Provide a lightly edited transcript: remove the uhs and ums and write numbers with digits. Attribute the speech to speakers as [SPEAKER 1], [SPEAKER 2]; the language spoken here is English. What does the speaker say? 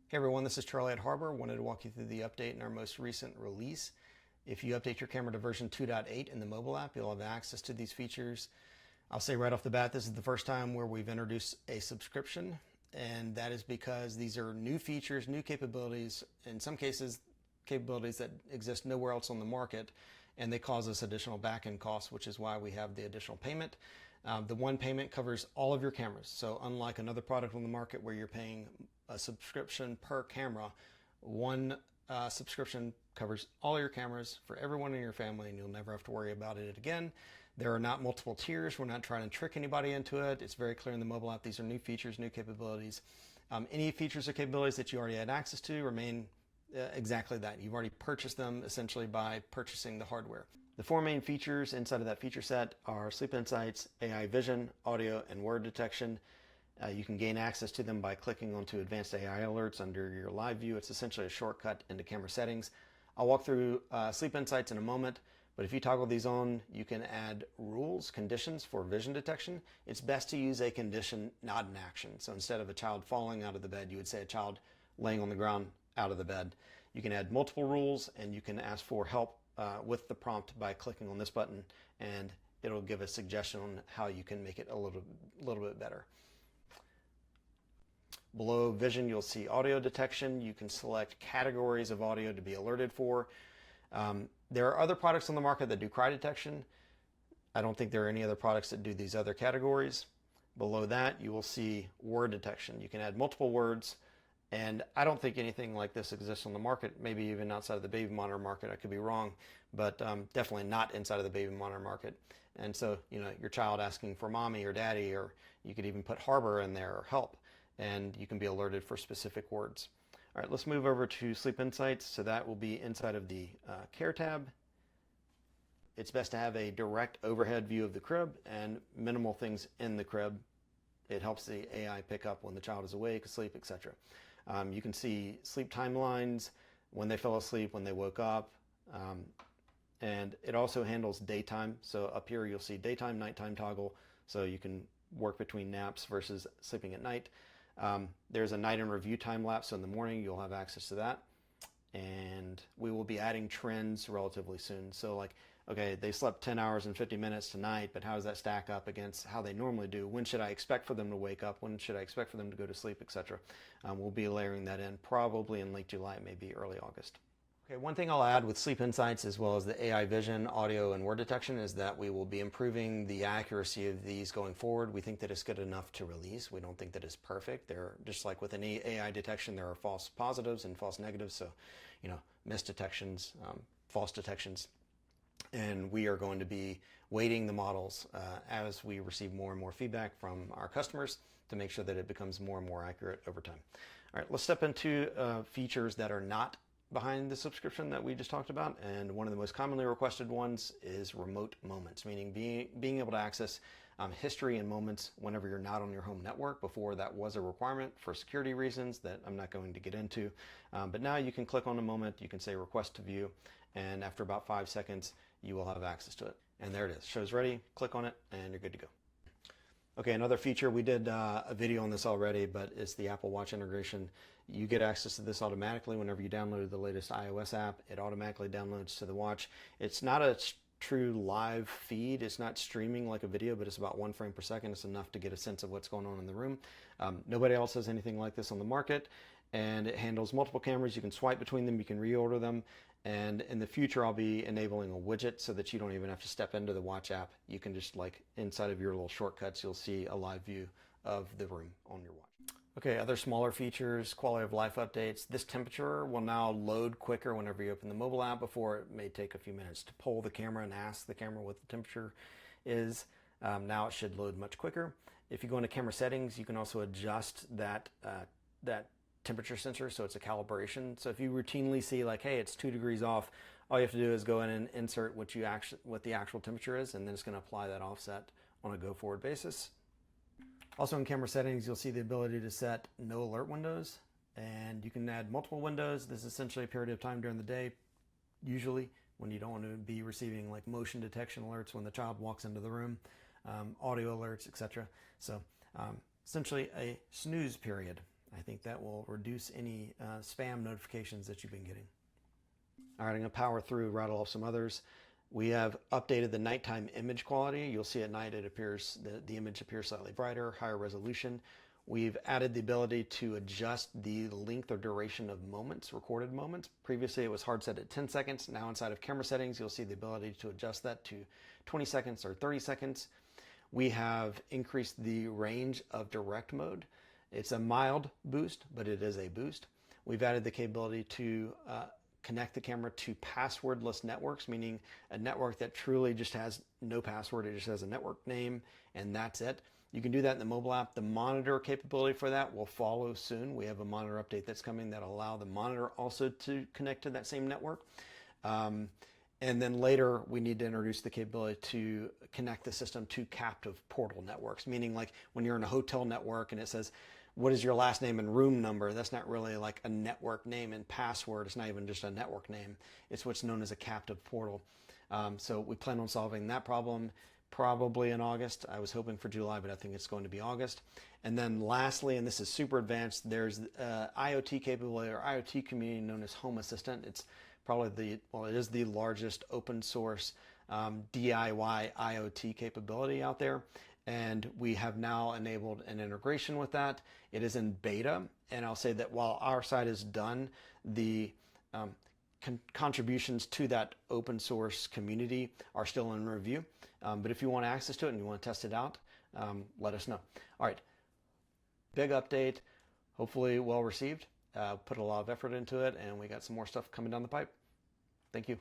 [SPEAKER 1] Hey everyone, this is Charlie at Harbor. Wanted to walk you through the update in our most recent release. If you update your camera to version 2.8 in the mobile app, you'll have access to these features. I'll say right off the bat, this is the first time where we've introduced a subscription, and that is because these are new features, new capabilities, in some cases, capabilities that exist nowhere else on the market, and they cause us additional back-end costs, which is why we have the additional payment. The one payment covers all of your cameras. So unlike another product on the market where you're paying a subscription per camera, one subscription covers all your cameras for everyone in your family, and you'll never have to worry about it again. There are not multiple tiers. We're not trying to trick anybody into it. It's very clear in the mobile app. These are new features, new capabilities. Any features or capabilities that you already had access to remain exactly that. You've already purchased them essentially by purchasing the hardware. The four main features inside of that feature set are Sleep Insights, AI Vision, Audio, and Word Detection. You can gain access to them by clicking onto Advanced AI Alerts under your live view. It's essentially a shortcut into camera settings. I'll walk through Sleep Insights in a moment, but if you toggle these on, you can add rules, conditions for vision detection. It's best to use a condition, not an action. So instead of a child falling out of the bed, you would say a child laying on the ground out of the bed. You can add multiple rules, and you can ask for help with the prompt by clicking on this button, and it'll give a suggestion on how you can make it a little bit better. Below Vision, you'll see audio detection. You can select categories of audio to be alerted for. There are other products on the market that do cry detection. I don't think there are any other products that do these other categories. Below that, you will see word detection. You can add multiple words, and I don't think anything like this exists on the market, maybe even outside of the baby monitor market. I could be wrong, but definitely not inside of the baby monitor market. And so, your child asking for mommy or daddy, or you could even put Harbor in there or help, and you can be alerted for specific words. All right, let's move over to Sleep Insights. So that will be inside of the Care tab. It's best to have a direct overhead view of the crib and minimal things in the crib. It helps the AI pick up when the child is awake, asleep, etc. You can see sleep timelines, when they fell asleep, when they woke up, and it also handles daytime. So up here you'll see daytime, nighttime toggle, so you can work between naps versus sleeping at night. There's a night in review time lapse, so in the morning you'll have access to that. And we will be adding trends relatively soon. So like, okay, they slept 10 hours and 50 minutes tonight, but how does that stack up against how they normally do? When should I expect for them to wake up? When should I expect for them to go to sleep, etc.? We'll be layering that in probably in late July, maybe early August. Okay, one thing I'll add with Sleep Insights as well as the AI Vision, Audio, and Word Detection is that we will be improving the accuracy of these going forward. We think that it's good enough to release. We don't think that it's perfect. They're just like with any AI detection, there are false positives and false negatives. So, misdetections, false detections. And we are going to be weighting the models as we receive more and more feedback from our customers to make sure that it becomes more and more accurate over time. All right, let's step into features that are not behind the subscription that we just talked about, and one of the most commonly requested ones is remote moments, meaning being able to access history and moments whenever you're not on your home network. Before, that was a requirement for security reasons that I'm not going to get into, but now you can click on a moment, you can say request to view, and after about 5 seconds you will have access to it. And there it is, shows ready, click on it, and you're good to go. Okay, another feature, we did a video on this already, but it's the Apple Watch integration. You get access to this automatically whenever you download the latest iOS app. It automatically downloads to the watch. It's not a true live feed. It's not streaming like a video, but it's about 1 frame per second. It's enough to get a sense of what's going on in the room. Nobody else has anything like this on the market, and it handles multiple cameras. You can swipe between them, you can reorder them, and in the future I'll be enabling a widget so that you don't even have to step into the watch app. You can just, like, inside of your little shortcuts, you'll see a live view of the room on your watch. Okay, other smaller features, quality of life updates. This temperature will now load quicker whenever you open the mobile app. Before, it may take a few minutes to pull the camera and ask the camera what the temperature is. Now it should load much quicker. If you go into camera settings, you can also adjust that temperature sensor, so it's a calibration. So if you routinely see like, hey, it's 2 degrees off, all you have to do is go in and insert what the actual temperature is, and then it's going to apply that offset on a go-forward basis. Also in camera settings, you'll see the ability to set no alert windows, and you can add multiple windows. This is essentially a period of time during the day, usually when you don't want to be receiving like motion detection alerts when the child walks into the room, audio alerts, etc. So essentially a snooze period. I think that will reduce any spam notifications that you've been getting. All right, I'm going to power through, rattle off some others. We have updated the nighttime image quality. You'll see at night it appears, the image appears slightly brighter, higher resolution. We've added the ability to adjust the length or duration of moments, recorded moments. Previously it was hard set at 10 seconds. Now inside of camera settings, you'll see the ability to adjust that to 20 seconds or 30 seconds. We have increased the range of direct mode. It's a mild boost, but it is a boost. We've added the capability to connect the camera to passwordless networks, meaning a network that truly just has no password. It just has a network name and that's it. You can do that in the mobile app. The monitor capability for that will follow soon. We have a monitor update that's coming that'll allow the monitor also to connect to that same network. And then later we need to introduce the capability to connect the system to captive portal networks, meaning like when you're in a hotel network and it says, what is your last name and room number? That's not really like a network name and password. It's not even just a network name. It's what's known as a captive portal. So we plan on solving that problem probably in August. I was hoping for July, but I think it's going to be August. And then lastly, and this is super advanced, there's IoT capability or IoT community known as Home Assistant. It's probably it is the largest open source DIY IoT capability out there. And we have now enabled an integration with that. It is in beta. And I'll say that while our side is done, the contributions to that open source community are still in review. But if you want access to it and you want to test it out, let us know. All right, big update, hopefully well received. Put a lot of effort into it and we got some more stuff coming down the pipe. Thank you.